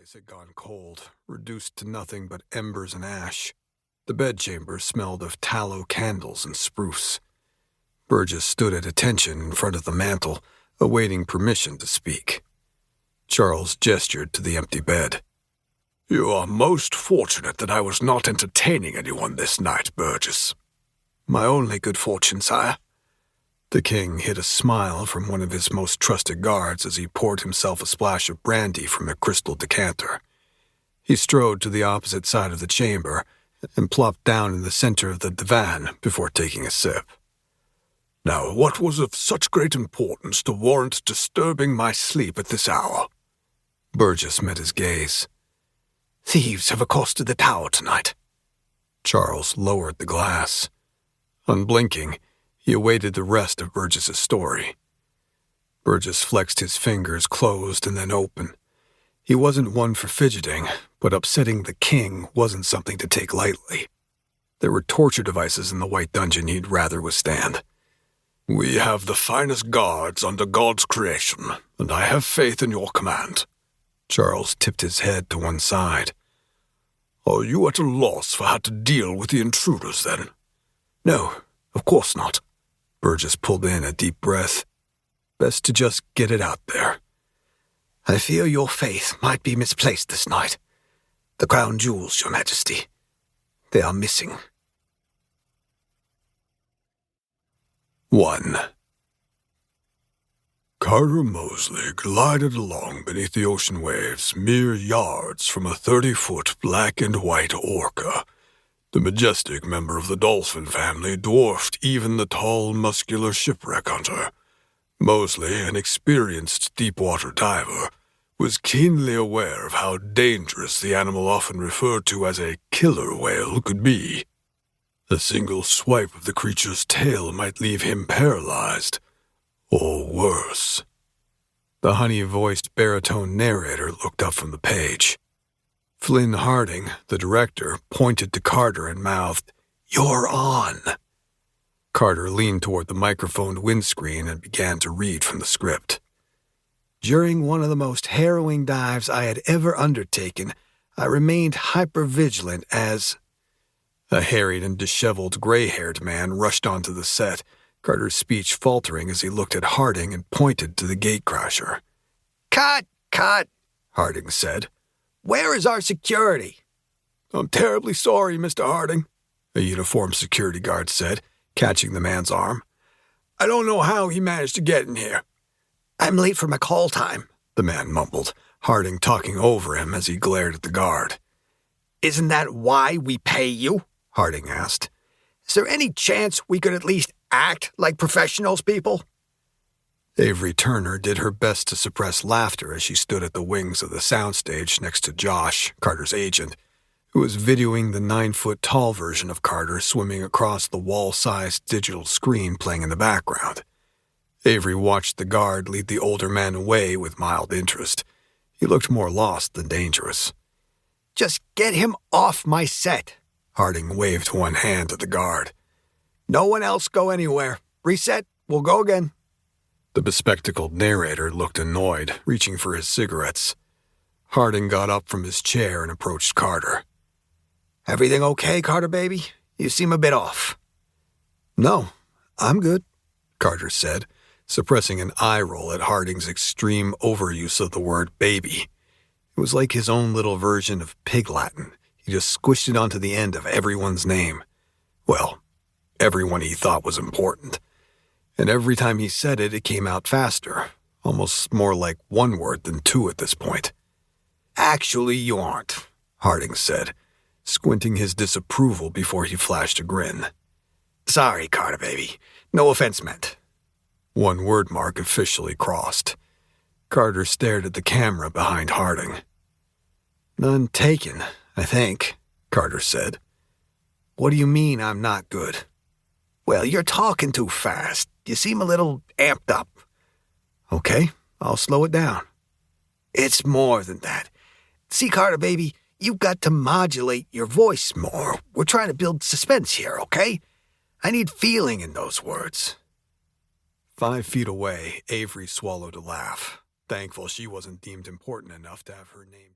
fireplace had gone cold, reduced to nothing but embers and ash. The bedchamber smelled of tallow candles and spruce. Burgess stood at attention in front of the mantel, awaiting permission to speak. Charles gestured to the empty bed. "You are most fortunate that I was not entertaining anyone this night, Burgess." "My only good fortune, sire." The king hid a smile from one of his most trusted guards as he poured himself a splash of brandy from a crystal decanter. He strode to the opposite side of the chamber and plopped down in the center of the divan before taking a sip. "Now, what was of such great importance to warrant disturbing my sleep at this hour?" Burgess met his gaze. "Thieves have accosted the tower tonight." Charles lowered the glass. Unblinking, he awaited the rest of Burgess's story. Burgess flexed his fingers closed and then open. He wasn't one for fidgeting, but upsetting the king wasn't something to take lightly. There were torture devices in the White Dungeon he'd rather withstand. "We have the finest guards under God's creation, and I have faith in your command." Charles tipped his head to one side. "Are you at a loss for how to deal with the intruders, then?" "No, of course not." Burgess pulled in a deep breath. "Best to just get it out there." "I fear your faith might be misplaced this night. The crown jewels, Your Majesty. They are missing." 1. Carter Mosley glided along beneath the ocean waves mere yards from a 30-foot black and white orca. The majestic member of the dolphin family dwarfed even the tall, muscular shipwreck hunter. Mosley, an experienced deep-water diver, was keenly aware of how dangerous the animal often referred to as a killer whale could be. A single swipe of the creature's tail might leave him paralyzed, or worse. The honey-voiced baritone narrator looked up from the page. Flynn Harding, the director, pointed to Carter and mouthed, "You're on." Carter leaned toward the microphoned windscreen and began to read from the script. "During one of the most harrowing dives I had ever undertaken, I remained hypervigilant as—" A harried and disheveled gray-haired man rushed onto the set, Carter's speech faltering as he looked at Harding and pointed to the gatecrasher. "Cut! Cut!" Harding said. "Where is our security?" "I'm terribly sorry, Mr. Harding," a uniformed security guard said, catching the man's arm. "I don't know how he managed to get in here." "I'm late for my call time," the man mumbled, Harding talking over him as he glared at the guard. "Isn't that why we pay you?" Harding asked. "Is there any chance we could at least act like professionals, people?" Avery Turner did her best to suppress laughter as she stood at the wings of the soundstage next to Josh, Carter's agent, who was videoing the 9-foot-tall version of Carter swimming across the wall-sized digital screen playing in the background. Avery watched the guard lead the older man away with mild interest. He looked more lost than dangerous. "Just get him off my set," Harding waved one hand at the guard. "No one else go anywhere. Reset, we'll go again." The bespectacled narrator looked annoyed, reaching for his cigarettes. Harding got up from his chair and approached Carter. "Everything okay, Carter, baby? You seem a bit off." "No, I'm good," Carter said, suppressing an eye roll at Harding's extreme overuse of the word baby. It was like his own little version of Pig Latin. He just squished it onto the end of everyone's name. Well, everyone he thought was important. And every time he said it, it came out faster, almost more like one word than two at this point. "Actually, you aren't," Harding said, squinting his disapproval before he flashed a grin. "Sorry, Carter, baby. No offense meant." One word mark officially crossed. Carter stared at the camera behind Harding. "None taken, I think," Carter said. "What do you mean I'm not good?" "Well, you're talking too fast. You seem a little amped up." "Okay, I'll slow it down." "It's more than that. See, Carter, baby, you've got to modulate your voice more. We're trying to build suspense here, okay? I need feeling in those words." 5 feet away, Avery swallowed a laugh, thankful she wasn't deemed important enough to have her name changed.